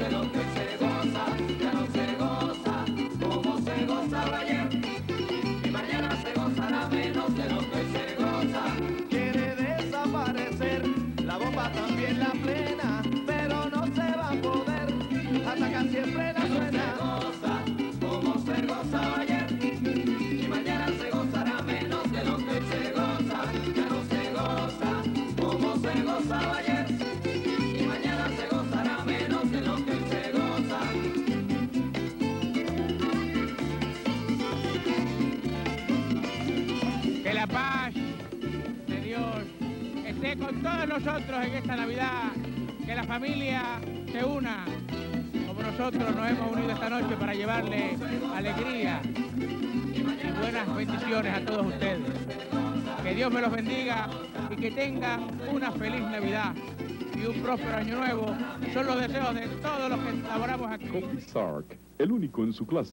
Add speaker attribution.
Speaker 1: de lo que se goza, ya no se goza como se gozaba ayer, y mañana se gozará menos de lo que se goza.
Speaker 2: Quiere desaparecer la bomba, también la plena, pero no se va a poder, atacan siempre la suena.
Speaker 1: Ya no se goza como se gozaba ayer, y mañana se gozará menos de lo que se goza. Ya no se goza como se gozaba ayer, y mañana se gozará menos de lo que se goza.
Speaker 3: Que la paz de Dios esté con todos nosotros en esta Navidad, que la familia se una, como nosotros nos hemos unido esta noche para llevarle alegría y buenas bendiciones a todos ustedes. Que Dios me los bendiga y que tengan una feliz Navidad y un próspero año nuevo. Son los deseos de todos los que laboramos aquí.
Speaker 4: Coffee Sark, el único en su clase.